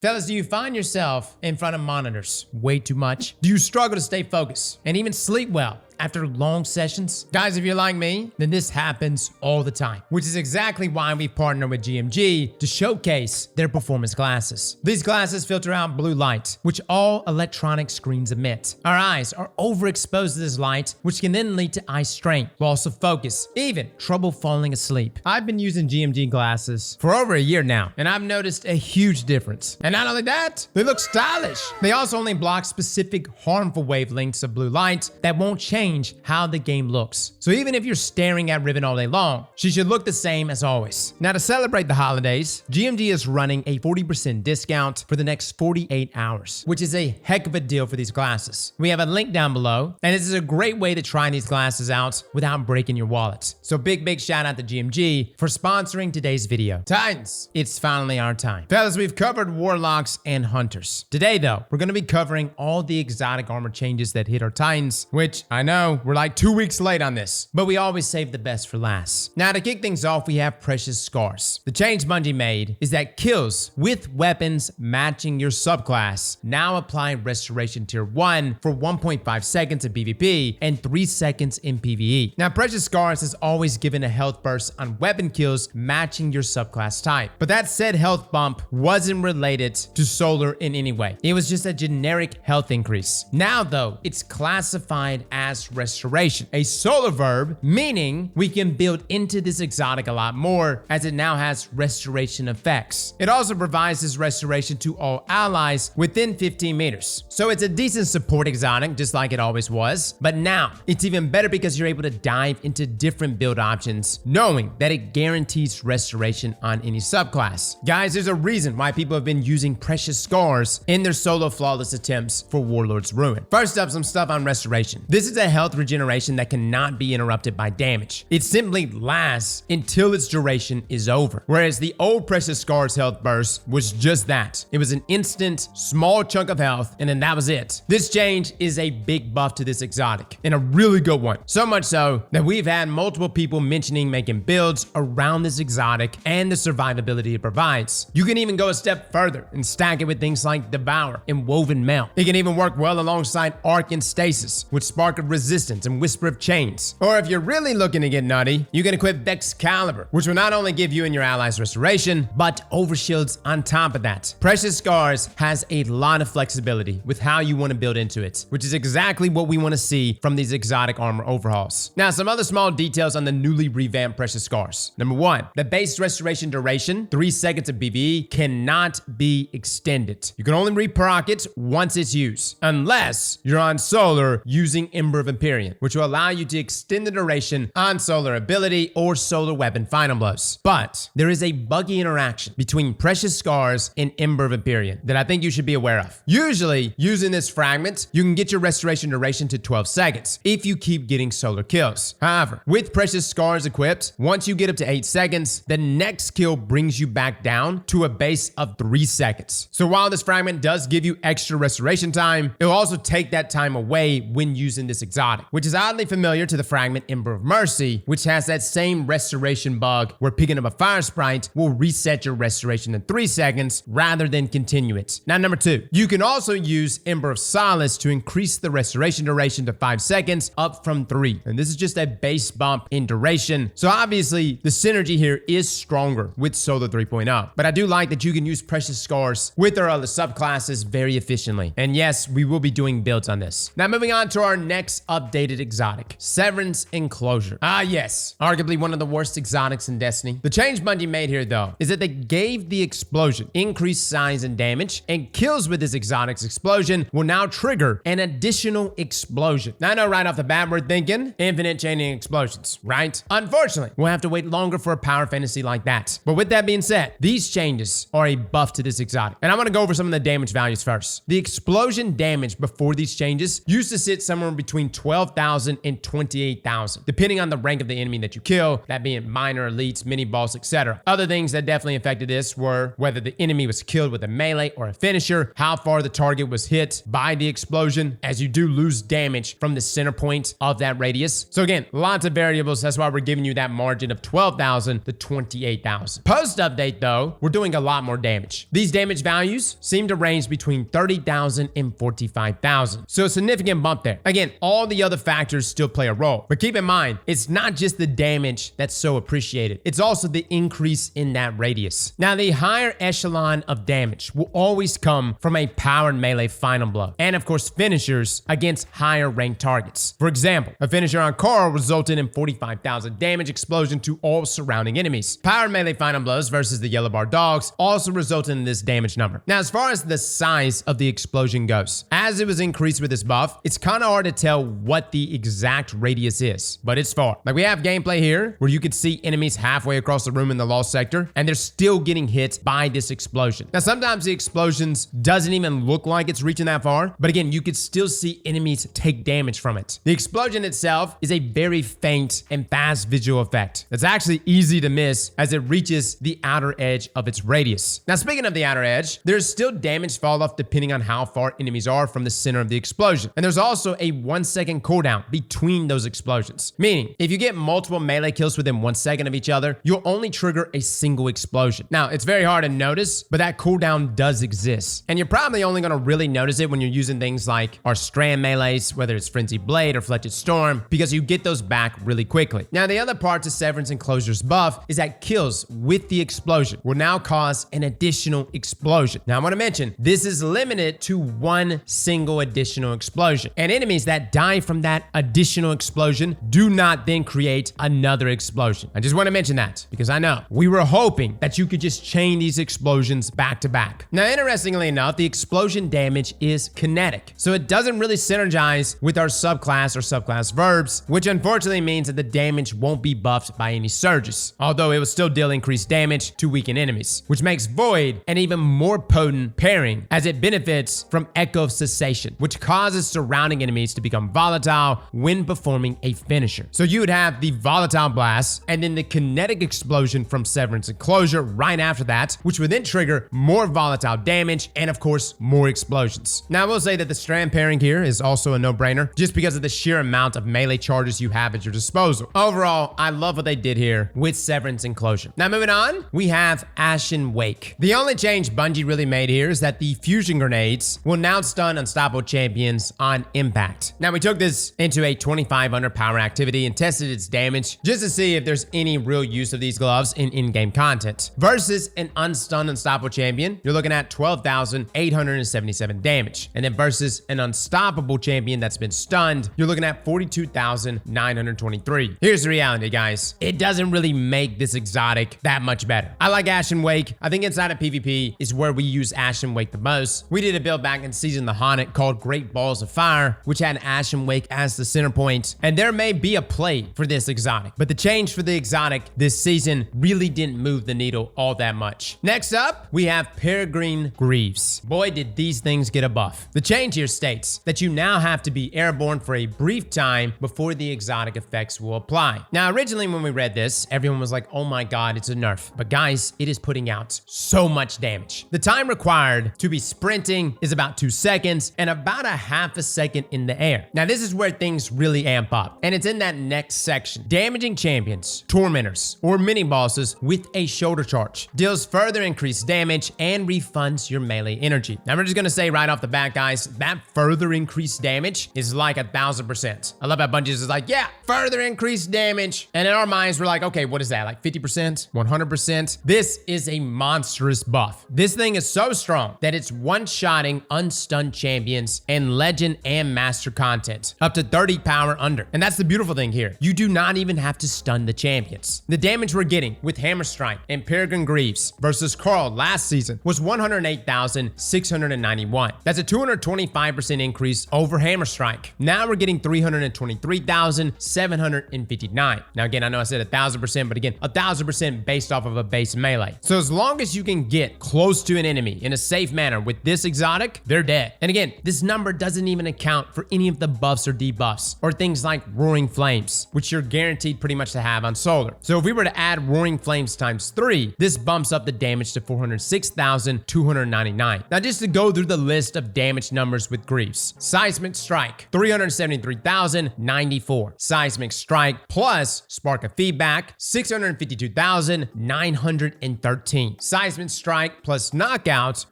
Fellas, do you find yourself in front of monitors way too much? Do you struggle to stay focused and even sleep well after long sessions? Guys, if you're like me, then this happens all the time, which is exactly why we partner with GMG to showcase their performance glasses. These glasses filter out blue light, which all electronic screens emit. Our eyes are overexposed to this light, which can then lead to eye strain, loss of focus, even trouble falling asleep. I've been using GMG glasses for over a year now, and I've noticed a huge difference. And not only that, they look stylish. They also only block specific harmful wavelengths of blue light that won't change how the game looks. So even if you're staring at Riven all day long, she should look the same as always. Now, to celebrate the holidays, GMG is running a 40% discount for the next 48 hours, which is a heck of a deal for these glasses. We have a link down below, and this is a great way to try these glasses out without breaking your wallet. So big shout out to GMG for sponsoring today's video. Titans, it's finally our time. Fellas, we've covered warlocks and hunters. Today though, we're gonna be covering all the exotic armor changes that hit our Titans, which I know we're like 2 weeks late on this, but we always save the best for last. Now, to kick things off, we have Precious Scars. The change Bungie made is that kills with weapons matching your subclass now apply Restoration Tier 1 for 1.5 seconds in PvP and 3 seconds in PvE. Now, Precious Scars has always given a health burst on weapon kills matching your subclass type, but that said health bump wasn't related to solar in any way. It was just a generic health increase. Now though, it's classified as restoration, a solar verb, meaning we can build into this exotic a lot more as it now has restoration effects. It also provides this restoration to all allies within 15 meters. So it's a decent support exotic, just like it always was, but now it's even better because you're able to dive into different build options, knowing that it guarantees restoration on any subclass. Guys, there's a reason why people have been using Precious Scars in their solo flawless attempts for Warlord's Ruin. First up, some stuff on restoration. This is a health regeneration that cannot be interrupted by damage. It simply lasts until its duration is over. Whereas the old Precious Scars health burst was just that. It was an instant, small chunk of health, and then that was it. This change is a big buff to this exotic, and a really good one. So much so that we've had multiple people mentioning making builds around this exotic and the survivability it provides. You can even go a step further and stack it with things like Devour and Woven Mail. It can even work well alongside Arc and Stasis with Spark of Resistance and Whisper of Chains. Or if you're really looking to get nutty, you can equip Excalibur, which will not only give you and your allies restoration, but overshields on top of that. Precious Scars has a lot of flexibility with how you want to build into it, which is exactly what we want to see from these exotic armor overhauls. Now, some other small details on the newly revamped Precious Scars. Number one, the base restoration duration, 3 seconds of PvE, cannot be extended. You can only reproc it once it's used, unless you're on solar using Ember of Empyrean, which will allow you to extend the duration on solar ability or solar weapon final blows. But there is a buggy interaction between Precious Scars and Ember of Empyrean that I think you should be aware of. Usually, using this fragment, you can get your restoration duration to 12 seconds if you keep getting solar kills. However, with Precious Scars equipped, once you get up to 8 seconds, the next kill brings you back down to a base of 3 seconds. So while this fragment does give you extra restoration time, it will also take that time away when using this exotic, which is oddly familiar to the fragment Ember of Mercy, which has that same restoration bug where picking up a fire sprite will reset your restoration in 3 seconds rather than continue it. Now, number two, you can also use Ember of Solace to increase the restoration duration to 5 seconds up from 3. And this is just a base bump in duration. So obviously the synergy here is stronger with Solar 3.0, but I do like that you can use Precious Scars with our other subclasses very efficiently. And yes, we will be doing builds on this. Now, moving on to our next updated exotic, Severance Enclosure. Ah yes, arguably one of the worst exotics in Destiny. The change Bungie made here though is that they gave the explosion increased size and damage, and kills with this exotic's explosion will now trigger an additional explosion. Now, I know right off the bat we're thinking infinite chaining explosions, right? Unfortunately, we'll have to wait longer for a power fantasy like that. But with that being said, these changes are a buff to this exotic, and I'm gonna go over some of the damage values first. The explosion damage before these changes used to sit somewhere between 12,000 and 28,000, depending on the rank of the enemy that you kill, that being minor, elites, mini boss, etc. Other things that definitely affected this were whether the enemy was killed with a melee or a finisher, how far the target was hit by the explosion, as you do lose damage from the center point of that radius. So again, lots of variables. That's why we're giving you that margin of 12,000 to 28,000. Post update though, we're doing a lot more damage. These damage values seem to range between 30,000 and 45,000. So a significant bump there. Again, all the other factors still play a role, but keep in mind, it's not just the damage that's so appreciated. It's also the increase in that radius. Now, the higher echelon of damage will always come from a powered melee final blow, and of course, finishers against higher ranked targets. For example, a finisher on Carl resulted in 45,000 damage explosion to all surrounding enemies. Powered melee final blows versus the yellow bar dogs also resulted in this damage number. Now, as far as the size of the explosion goes, as it was increased with this buff, it's kind of hard to tell what the exact radius is, but it's far. Like, we have gameplay here where you could see enemies halfway across the room in the lost sector, and they're still getting hit by this explosion. Now, sometimes the explosions doesn't even look like it's reaching that far, but again, you could still see enemies take damage from it. The explosion itself is a very faint and fast visual effect. It's actually easy to miss as it reaches the outer edge of its radius. Now, speaking of the outer edge, there's still damage fall off depending on how far enemies are from the center of the explosion. And there's also a 1 second cooldown between those explosions. Meaning, if you get multiple melee kills within 1 second of each other, you'll only trigger a single explosion. Now, it's very hard to notice, but that cooldown does exist. And you're probably only going to really notice it when you're using things like our strand melees, whether it's Frenzied Blade or Fletched Storm, because you get those back really quickly. Now, the other part to Severance Enclosure's buff is that kills with the explosion will now cause an additional explosion. Now, I want to mention, this is limited to one single additional explosion. And enemies that die from that additional explosion do not then create another explosion. I just want to mention that because I know we were hoping that you could just chain these explosions back to back. Now, interestingly enough, the explosion damage is kinetic, so it doesn't really synergize with our subclass or subclass verbs, which unfortunately means that the damage won't be buffed by any surges, although it will still deal increased damage to weaken enemies, which makes Void an even more potent pairing as it benefits from Echo of Cessation, which causes surrounding enemies to become volatile when performing a finisher. So you would have the volatile blast and then the kinetic explosion from Severance Enclosure right after that, which would then trigger more volatile damage and of course more explosions. Now, I will say that the strand pairing here is also a no-brainer just because of the sheer amount of melee charges you have at your disposal. Overall, I love what they did here with Severance Enclosure. Now, moving on, we have Ashen Wake. The only change Bungie really made here is that the fusion grenades will now stun unstoppable champions on impact. Now, we took this into a 2500 power activity and tested its damage just to see if there's any real use of these gloves in in-game content. Versus an unstunned unstoppable champion, you're looking at 12,877 damage. And then versus an unstoppable champion that's been stunned, you're looking at 42,923. Here's the reality, guys. It doesn't really make this exotic that much better. I like Ashen Wake. I think inside of PvP is where we use Ashen Wake the most. We did a build back in Season the Haunted called Great Balls of Fire, which had Ashen Wake as the center point. And there may be a play for this exotic, but the change for the exotic this season really didn't move the needle all that much. Next up, we have Peregrine Greaves. Boy, did these things get a buff. The change here states that you now have to be airborne for a brief time before the exotic effects will apply. Now, originally when we read this, everyone was like, oh my god, it's a nerf. But guys, it is putting out so much damage. The time required to be sprinting is about 2 seconds and about a half a second in the air. Now, this is where things really amp up, and it's in that next section. Damaging champions, tormentors, or mini bosses with a shoulder charge deals further increased damage and refunds your melee energy. Now, we're just gonna say right off the bat, guys, that further increased damage is like 1,000%. I love how Bungie is like, yeah, further increased damage. And in our minds, we're like, okay, what is that? Like 50%, 100%? This is a monstrous buff. This thing is so strong that it's one-shotting unstunned champions and legend and master content up to 30 power under. And that's the beautiful thing here. You do not even have to stun the champions. The damage we're getting with Hammer Strike and Peregrine Greaves versus Carl last season was 108,691. That's a 225% increase over Hammer Strike. Now we're getting 323,759. Now again, I know I said 1,000%, but again, 1,000% based off of a base melee. So as long as you can get close to an enemy in a safe manner with this exotic, they're dead. And again, this number doesn't even account for any of the buffs buffs or debuffs, or things like Roaring Flames, which you're guaranteed pretty much to have on Solar. So if we were to add Roaring Flames times 3, this bumps up the damage to 406,299. Now just to go through the list of damage numbers with Greaves. Seismic Strike, 373,094. Seismic Strike plus Spark of Feedback, 652,913. Seismic Strike plus Knockouts,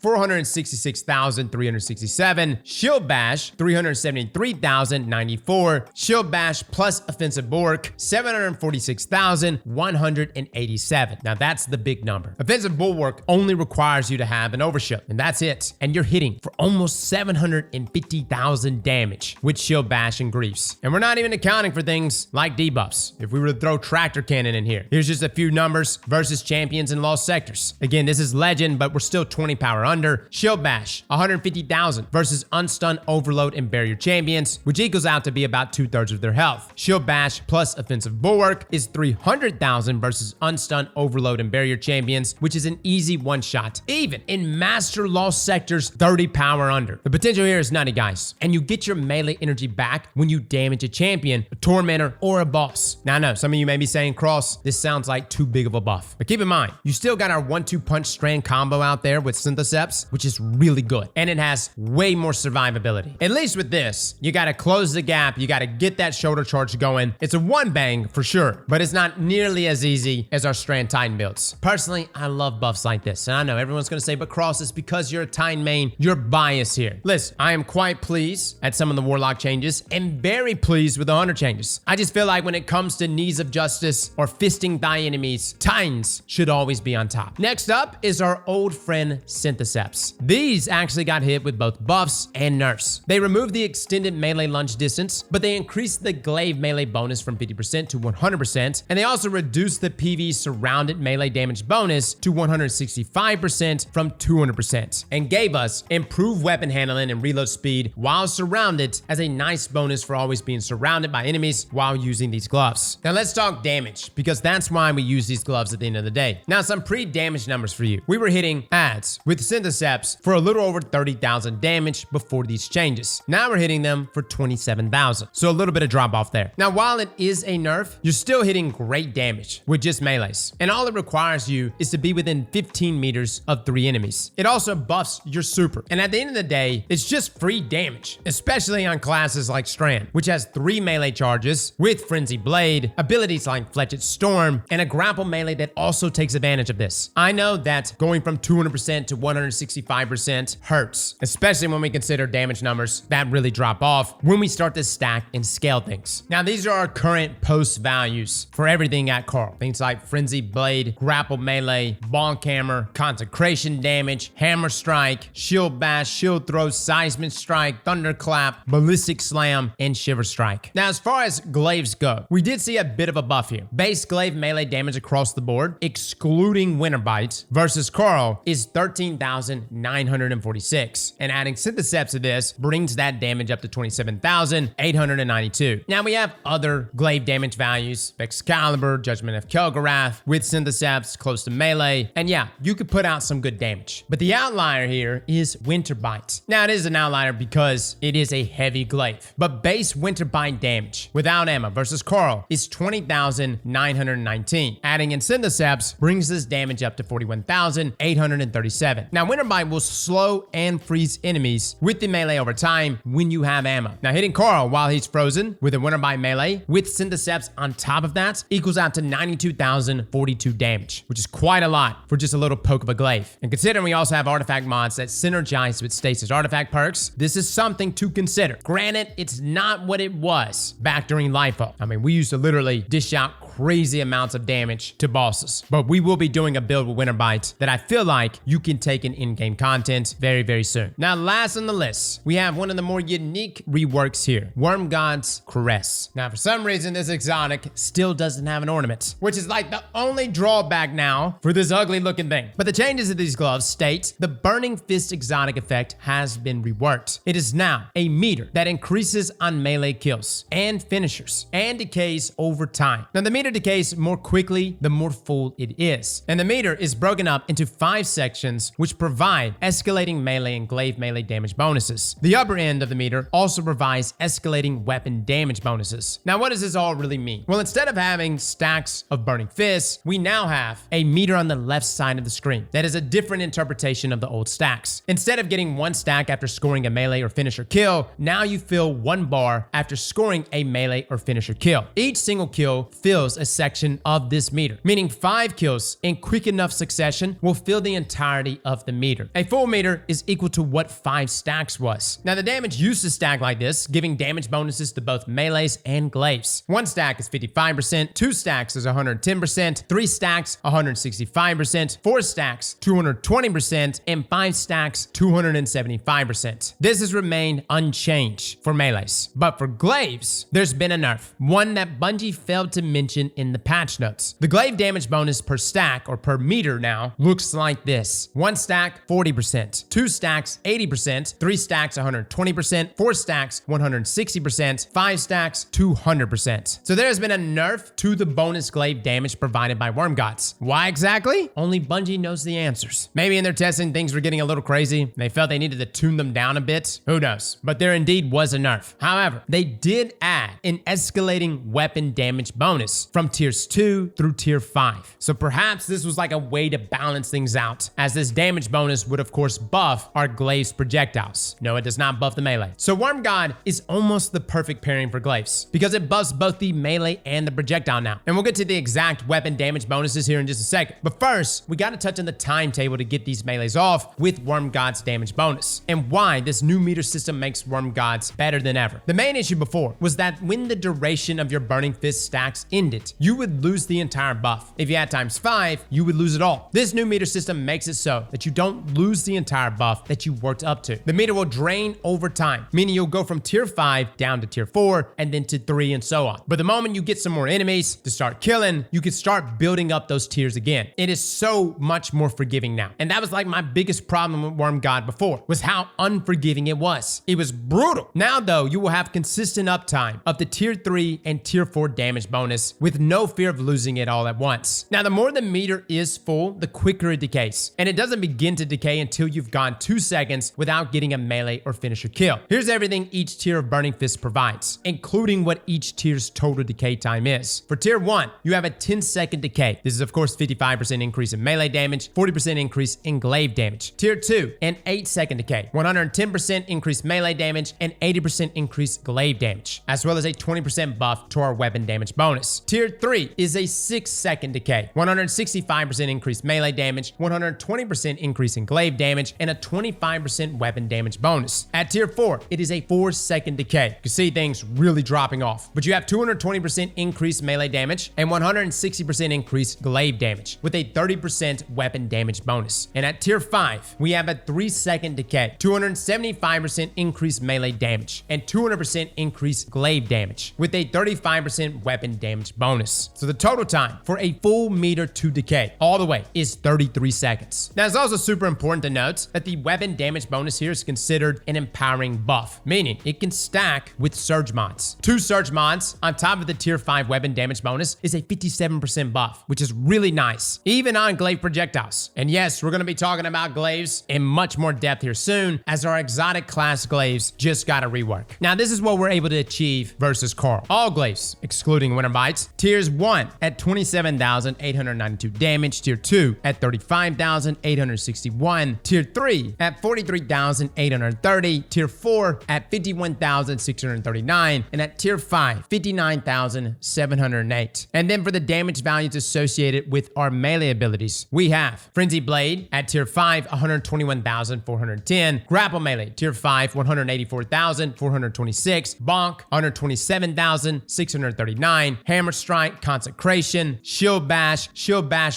466,367. Shield Bash, 373,094. Shield Bash plus Offensive Bulwark, 746,187. Now that's the big number. Offensive Bulwark only requires you to have an Overshield, and that's it. And you're hitting for almost 750,000 damage with Shield Bash and Greaves. And we're not even accounting for things like debuffs. If we were to throw Tractor Cannon in here, here's just a few numbers versus champions in Lost Sectors. Again, this is Legend, but we're still 20 power under. Shield Bash, 150,000 versus Unstun, Overload, and Barrier champions, which equals out to be about 2/3 of their health. Shield Bash plus Offensive Bulwark is 300,000 versus Unstun, Overload, and Barrier champions, which is an easy one-shot. Even in Master Lost Sectors, 30 power under. The potential here is nutty, guys, and you get your melee energy back when you damage a champion, a tormentor, or a boss. Now I know some of you may be saying, Cross, this sounds like too big of a buff, but keep in mind, you still got our 1-2 punch strand combo out there with Synthoceps, which is really good, and it has way more survivability. At least with this, you gotta close the gap, you gotta get that shoulder charge going. It's a one bang for sure, but it's not nearly as easy as our Strand Titan builds. Personally, I love buffs like this, and I know everyone's gonna say, but Cross, it's because you're a Titan main, you're biased here. Listen, I am quite pleased at some of the Warlock changes, and very pleased with the Hunter changes. I just feel like when it comes to Knees of Justice or fisting thy enemies, Titans should always be on top. Next up is our old friend Synthoceps. These actually got hit with both buffs and nerfs. They removed the extended melee lunge distance, but they increased the glaive melee bonus from 50% to 100%, and they also reduced the PV surrounded melee damage bonus to 165% from 200%, and gave us improved weapon handling and reload speed while surrounded as a nice bonus for always being surrounded by enemies while using these gloves. Now let's talk damage, because that's why we use these gloves at the end of the day. Now some pre-damage numbers for you. We were hitting ads with Synthoceps for a little over 30,000 damage before these changes. Now we're hitting them for 27,000. So a little bit of drop off there. Now while it is a nerf, you're still hitting great damage with just melees. And all it requires you is to be within 15 meters of 3 enemies. It also buffs your super. And at the end of the day, it's just free damage, especially on classes like Strand, which has 3 melee charges with Frenzy Blade, abilities like Fletched Storm, and a grapple melee that also takes advantage of this. I know that going from 200% to 165% hurts, especially when we consider damage numbers that really drop off when we start to stack and scale things. Now these are our current post values for everything at Carl. Things like Frenzy Blade, grapple melee, bonk hammer, consecration damage, hammer strike, shield bash, shield throw, seismic strike, thunderclap, ballistic slam, and shiver strike. Now as far as glaives go, we did see a bit of a buff here. Base glaive melee damage across the board, excluding Winterbite, versus Carl is 13,946, and adding Synthoceps to this brings that damage up to 27,892. Now we have other glaive damage values, Excalibur, Judgment of Kel'Garath, with Synthoceps close to melee, and yeah, you could put out some good damage. But the outlier here is Winterbite. Now it is an outlier because it is a heavy glaive, but base Winterbite damage without ammo versus Carl is 20,919. Adding in Synthoceps brings this damage up to 41,837. Now Winterbite will slow and freeze enemies with the melee over time when you have ammo. Now hitting Carl while he's frozen with a Winterbite melee with Synthoceps on top of that equals out to 92,042 damage, which is quite a lot for just a little poke of a glaive. And considering we also have artifact mods that synergize with stasis artifact perks, this is something to consider. Granted, it's not what it was back during Lightfall. I mean, we used to literally dish out crazy amounts of damage to bosses, but we will be doing a build with Winterbite that I feel like you can take in in-game content very, very soon. Now, last on the list, we have one of the more unique reworks here, Wormgod Caress. Now, for some reason, this exotic still doesn't have an ornament, which is like the only drawback now for this ugly looking thing. But the changes of these gloves state the Burning Fist exotic effect has been reworked. It is now a meter that increases on melee kills and finishers and decays over time. Now, the meter meter decays more quickly the more full it is. And the meter is broken up into 5 sections which provide escalating melee and glaive melee damage bonuses. The upper end of the meter also provides escalating weapon damage bonuses. Now what does this all really mean? Well, instead of having stacks of burning fists, we now have a meter on the left side of the screen that is a different interpretation of the old stacks. Instead of getting 1 stack after scoring a melee or finisher kill, now you fill 1 bar after scoring a melee or finisher kill. Each single kill fills a section of this meter, meaning 5 kills in quick enough succession will fill the entirety of the meter. A full meter is equal to what 5 stacks was. Now the damage used to stack like this, giving damage bonuses to both melees and glaives. 1 stack is 55%, 2 stacks is 110%, 3 stacks 165%, 4 stacks 220%, and 5 stacks 275%. This has remained unchanged for melees. But for glaives, there's been a nerf, one that Bungie failed to mention in the patch notes. The glaive damage bonus per stack or per meter now looks like this. 1 stack 40%, 2 stacks 80%, 3 stacks 120%, 4 stacks 160%, 5 stacks 200%. So there has been a nerf to the bonus glaive damage provided by Wormgods. Why exactly? Only Bungie knows the answers. Maybe in their testing things were getting a little crazy and they felt they needed to tune them down a bit. Who knows? But there indeed was a nerf. However, they did add an escalating weapon damage bonus from tiers 2 through tier 5. So perhaps this was like a way to balance things out, as this damage bonus would of course buff our glaives projectiles. No, it does not buff the melee. So Wormgod is almost the perfect pairing for glaives because it buffs both the melee and the projectile now. And we'll get to the exact weapon damage bonuses here in just a second. But first, we got to touch on the timetable to get these melees off with Wormgod's damage bonus and why this new meter system makes Wormgods better than ever. The main issue before was that when the duration of your Burning Fist stacks ended, you would lose the entire buff. If you had times 5, you would lose it all. This new meter system makes it so that you don't lose the entire buff that you worked up to. The meter will drain over time, meaning you'll go from tier 5 down to tier 4 and then to 3 and so on. But the moment you get some more enemies to start killing, you can start building up those tiers again. It is so much more forgiving now. And that was like my biggest problem with Wormgod before, was how unforgiving it was. It was brutal. Now though, you will have consistent uptime of the tier 3 and tier 4 damage bonus with no fear of losing it all at once. Now the more the meter is full, the quicker it decays. And it doesn't begin to decay until you've gone 2 seconds without getting a melee or finisher kill. Here's everything each tier of Burning Fist provides, including what each tier's total decay time is. For tier 1, you have a 10-second decay. This is of course 55% increase in melee damage, 40% increase in glaive damage. Tier 2, an 8-second decay, 110% increased melee damage, and 80% increased glaive damage, as well as a 20% buff to our weapon damage bonus. Tier 3 is a 6-second decay, 165% increased melee damage, 120% increase in glaive damage, and a 25% weapon damage bonus. At tier 4, it is a 4-second decay. You can see things really dropping off, but you have 220% increased melee damage and 160% increased glaive damage with a 30% weapon damage bonus. And at tier 5, we have a 3-second decay, 275% increased melee damage and 200% increased glaive damage with a 35% weapon damage bonus. So the total time for a full meter to decay all the way is 33 seconds. Now it's also super important to note that the weapon damage bonus here is considered an empowering buff, meaning it can stack with surge mods. 2 surge mods on top of the tier 5 weapon damage bonus is a 57% buff, which is really nice, even on glaive projectiles. And yes, we're going to be talking about glaives in much more depth here soon, as our exotic class glaives just got a rework. Now this is what we're able to achieve versus Carl. All glaives, excluding Winterbites, tiers 1 at 27,892 damage, tier 2 at 35,861, tier 3 at 43,830, tier 4 at 51,639, and at tier 5, 59,708. And then for the damage values associated with our melee abilities, we have Frenzy Blade at tier 5, 121,410, Grapple Melee, tier 5, 184,426, Bonk, 127,639, Hammer Strike, Consecration, Shield Bash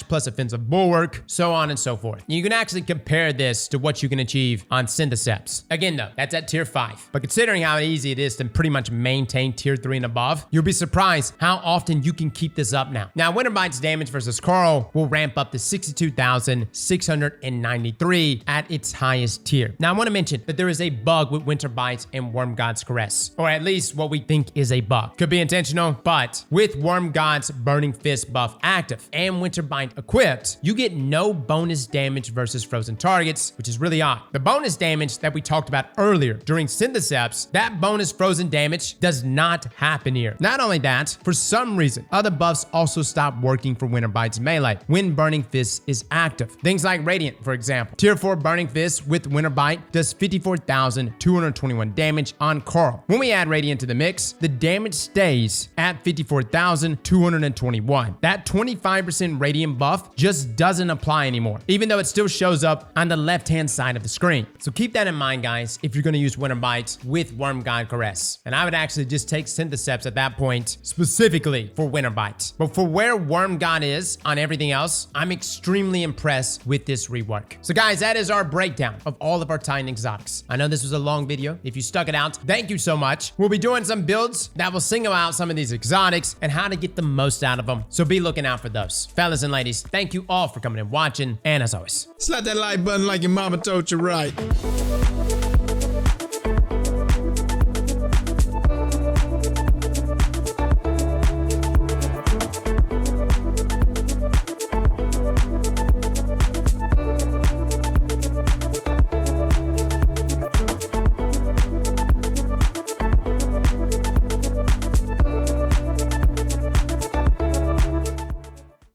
plus Offensive Bulwark, so on and so forth. You can actually compare this to what you can achieve on Synthoceps. Again though, that's at tier 5. But considering how easy it is to pretty much maintain tier 3 and above, you'll be surprised how often you can keep this up now. Now Winterbite's damage versus Carl will ramp up to 62,693 at its highest tier. Now I want to mention that there is a bug with Winterbite and Wormgod Caress, or at least what we think is a bug. Could be intentional, but with Wormgod Wormgod's Burning Fist buff active and Winterbite equipped, you get no bonus damage versus frozen targets, which is really odd. The bonus damage that we talked about earlier during Synthoceps, that bonus frozen damage does not happen here. Not only that, for some reason, other buffs also stop working for Winterbite's melee when Burning Fist is active. Things like Radiant, for example. Tier 4 Burning Fist with Winterbite does 54,221 damage on Coral. When we add Radiant to the mix, the damage stays at 54,221. That 25% Radiant buff just doesn't apply anymore, even though it still shows up on the left-hand side of the screen. So keep that in mind, guys, if you're going to use Winterbite with Wormgod Caress. And I would actually just take Synthoceps at that point, specifically for Winterbite. But for where Wormgod is on everything else, I'm extremely impressed with this rework. So guys, that is our breakdown of all of our Titan exotics. I know this was a long video. If you stuck it out, thank you so much. We'll be doing some builds that will single out some of these exotics and how to get the most out of them. So be looking out for those. Fellas and ladies, thank you all for coming and watching. And as always, Slap that like button like your mama told you right.